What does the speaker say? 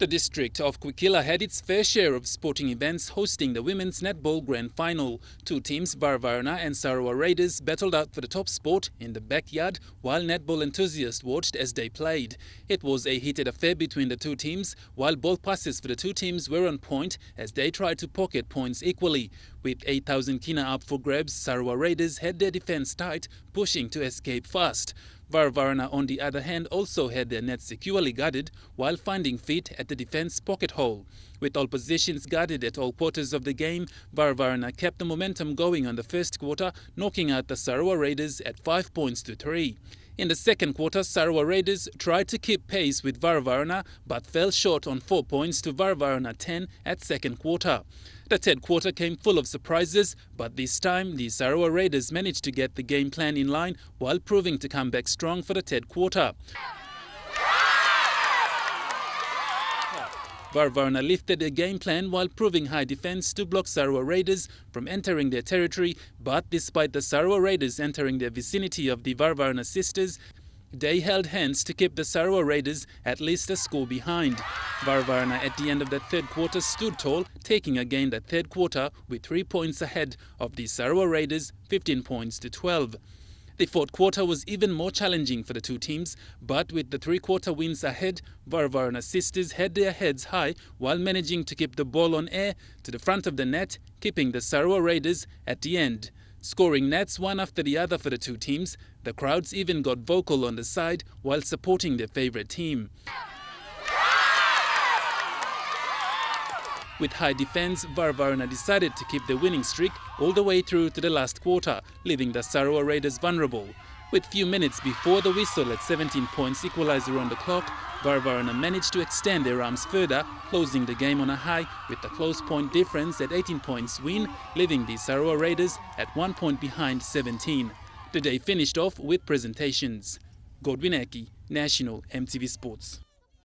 The district of Kwikila had its fair share of sporting events hosting the Women's Netball Grand Final. Two teams, Varovarona and Sarora Raiders, battled out for the top spot in the backyard while netball enthusiasts watched as they played. It was a heated affair between the two teams, while both passes for the two teams were on point as they tried to pocket points equally. With 8,000 kina up for grabs, Sarora Raiders had their defense tight, pushing to escape fast. Varovarona, on the other hand, also had their nets securely guarded while finding feet at the defense pocket hole. With all positions guarded at all quarters of the game, Varovarona kept the momentum going on the first quarter, knocking out the Sarora Raiders at 5 points to 3. In the second quarter, Sarora Raiders tried to keep pace with Varovarona but fell short on 4 points to Varovarona 10 at second quarter. The third quarter came full of surprises, but this time the Sarora Raiders managed to get the game plan in line while proving to come back strong for the third quarter. Varovarona lifted their game plan while proving high defense to block Sarora Raiders from entering their territory, but despite the Sarora Raiders entering the vicinity of the Varovarona sisters, they held hands to keep the Sarora Raiders at least a score behind. Varovarona at the end of the third quarter stood tall, taking again the third quarter with 3 points ahead of the Sarora Raiders, 15 points to 12. The fourth quarter was even more challenging for the two teams, but with the three-quarter wins ahead, Varovarona sisters had their heads high while managing to keep the ball on air to the front of the net, keeping the Sarora Raiders at the end. Scoring nets one after the other for the two teams, the crowds even got vocal on the side while supporting their favorite team. With high defense, Varovarona decided to keep the winning streak all the way through to the last quarter, leaving the Sarora Raiders vulnerable. With few minutes before the whistle at 17 points equalizer on the clock, Varovarona managed to extend their arms further, closing the game on a high with the close point difference at 18 points win, leaving the Sarora Raiders at 1 point behind 17. The day finished off with presentations. Godwin Eki, National EMTV Sports.